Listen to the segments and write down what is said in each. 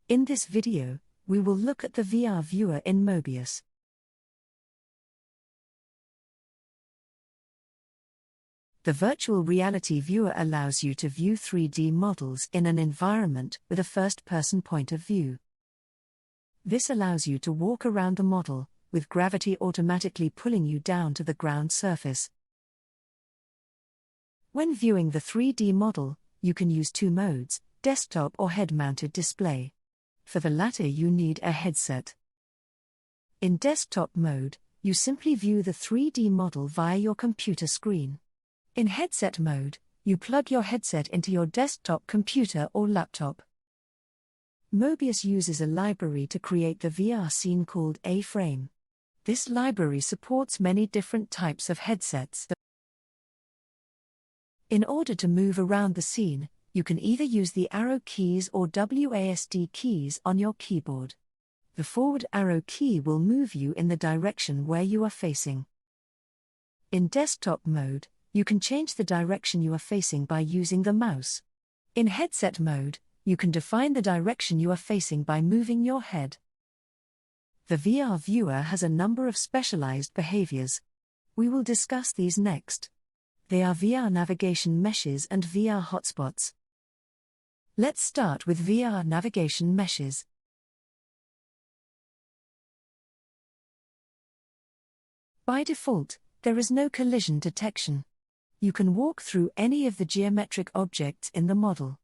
In this video, we will look at the VR viewer in Mobius. The virtual reality viewer allows you to view 3D models in an environment with a first-person point of view. This allows you to walk around the model, with gravity automatically pulling you down to the ground surface. When viewing the 3D model, you can use two modes, desktop or head-mounted display. For the latter, you need a headset. In desktop mode, you simply view the 3D model via your computer screen. In headset mode, you plug your headset into your desktop computer or laptop. Mobius uses a library to create the VR scene called A-Frame. This library supports many different types of headsets. In order to move around the scene, you can either use the arrow keys or WASD keys on your keyboard. The forward arrow key will move you in the direction where you are facing. In desktop mode, you can change the direction you are facing by using the mouse. In headset mode, you can define the direction you are facing by moving your head. The VR viewer has a number of specialized behaviors. We will discuss these next. They are VR navigation meshes and VR hotspots. Let's start with VR navigation meshes. By default, there is no collision detection. You can walk through any of the geometric objects in the model.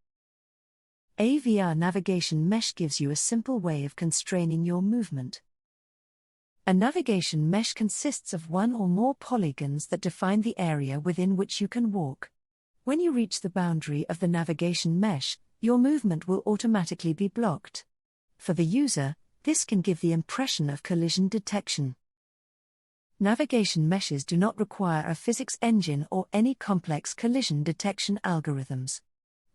A VR navigation mesh gives you a simple way of constraining your movement. A navigation mesh consists of one or more polygons that define the area within which you can walk. When you reach the boundary of the navigation mesh, your movement will automatically be blocked. For the user, this can give the impression of collision detection. Navigation meshes do not require a physics engine or any complex collision detection algorithms.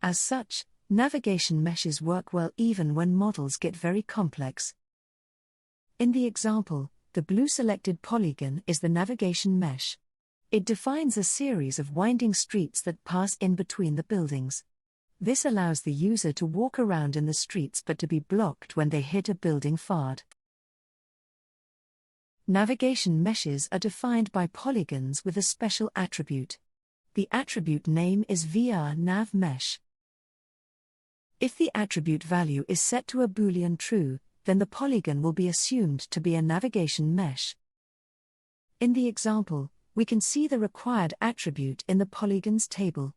As such, navigation meshes work well even when models get very complex. In the example, the blue selected polygon is the navigation mesh. It defines a series of winding streets that pass in between the buildings. This allows the user to walk around in the streets but to be blocked when they hit a building facade. Navigation meshes are defined by polygons with a special attribute. The attribute name is VR nav mesh. If the attribute value is set to a Boolean true, then the polygon will be assumed to be a navigation mesh. In the example, we can see the required attribute in the polygons table.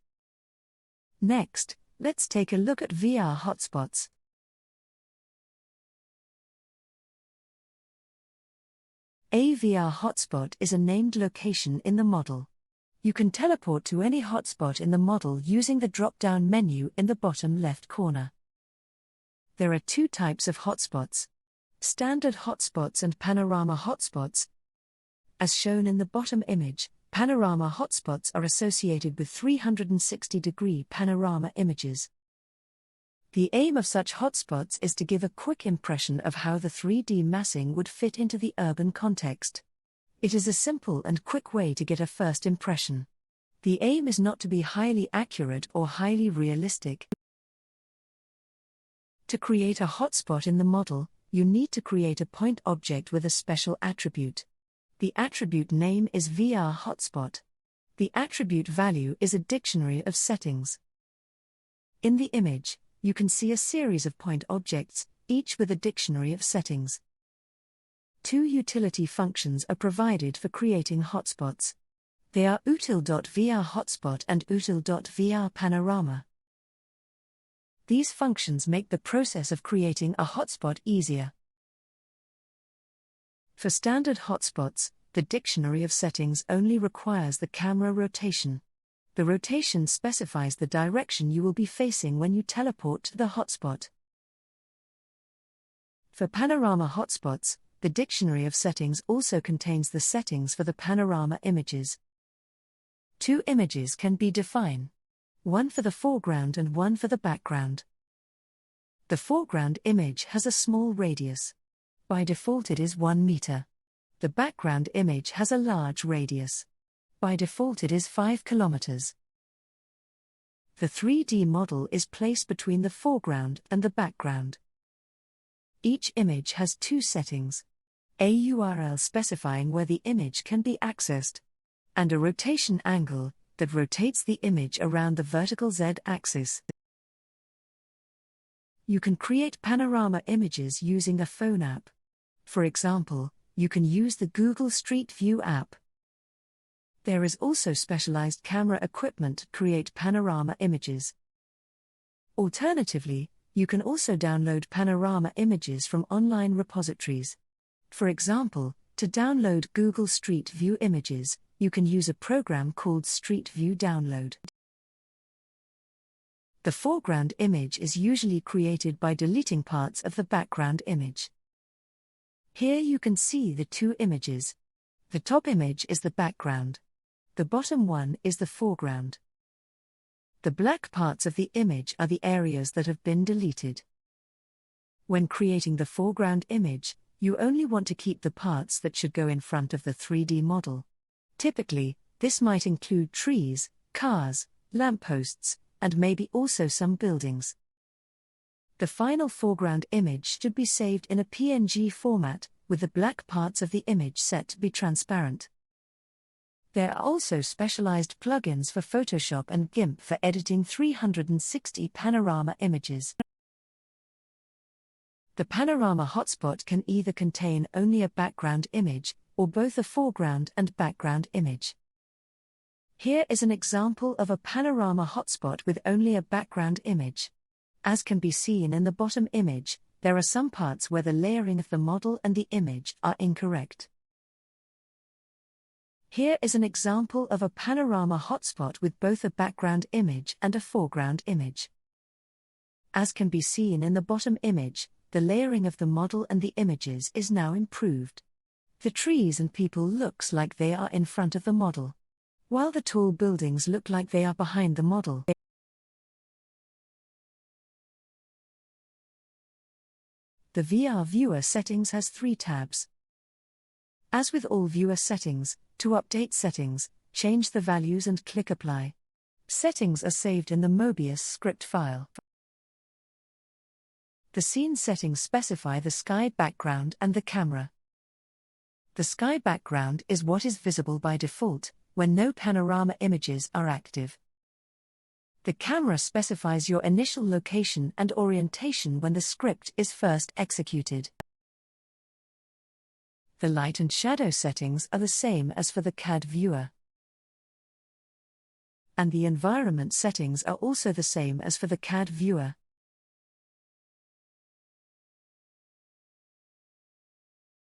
Next, let's take a look at VR hotspots. A VR hotspot is a named location in the model. You can teleport to any hotspot in the model using the drop-down menu in the bottom left corner. There are two types of hotspots: standard hotspots and panorama hotspots. As shown in the bottom image, panorama hotspots are associated with 360-degree panorama images. The aim of such hotspots is to give a quick impression of how the 3D massing would fit into the urban context. It is a simple and quick way to get a first impression. The aim is not to be highly accurate or highly realistic. To create a hotspot in the model, you need to create a point object with a special attribute. The attribute name is VR hotspot. The attribute value is a dictionary of settings. In the image, you can see a series of point objects, each with a dictionary of settings. Two utility functions are provided for creating hotspots. They are util.VR hotspot and util.VR panorama. These functions make the process of creating a hotspot easier. For standard hotspots, the dictionary of settings only requires the camera rotation. The rotation specifies the direction you will be facing when you teleport to the hotspot. For panorama hotspots, the dictionary of settings also contains the settings for the panorama images. Two images can be defined: one for the foreground and one for the background. The foreground image has a small radius. By default it is 1 meter. The background image has a large radius. By default it is 5 kilometers. The 3D model is placed between the foreground and the background. Each image has two settings: a URL specifying where the image can be accessed, and a rotation angle that rotates the image around the vertical Z-axis. You can create panorama images using a phone app. For example, you can use the Google Street View app. There is also specialized camera equipment to create panorama images. Alternatively, you can also download panorama images from online repositories. For example, to download Google Street View images, you can use a program called Street View Download. The foreground image is usually created by deleting parts of the background image. Here you can see the two images. The top image is the background. The bottom one is the foreground. The black parts of the image are the areas that have been deleted. When creating the foreground image, you only want to keep the parts that should go in front of the 3D model. Typically, this might include trees, cars, lampposts, and maybe also some buildings. The final foreground image should be saved in a PNG format, with the black parts of the image set to be transparent. There are also specialized plugins for Photoshop and GIMP for editing 360 panorama images. The panorama hotspot can either contain only a background image, or both a foreground and background image. Here is an example of a panorama hotspot with only a background image. As can be seen in the bottom image, there are some parts where the layering of the model and the image are incorrect. Here is an example of a panorama hotspot with both a background image and a foreground image. As can be seen in the bottom image, the layering of the model and the images is now improved. The trees and people looks like they are in front of the model, while the tall buildings look like they are behind the model. The VR viewer settings has 3 tabs. As with all viewer settings, to update settings, change the values and click Apply. Settings are saved in the Mobius script file. The scene settings specify the sky background and the camera. The sky background is what is visible by default when no panorama images are active. The camera specifies your initial location and orientation when the script is first executed. The light and shadow settings are the same as for the CAD viewer. And the environment settings are also the same as for the CAD viewer.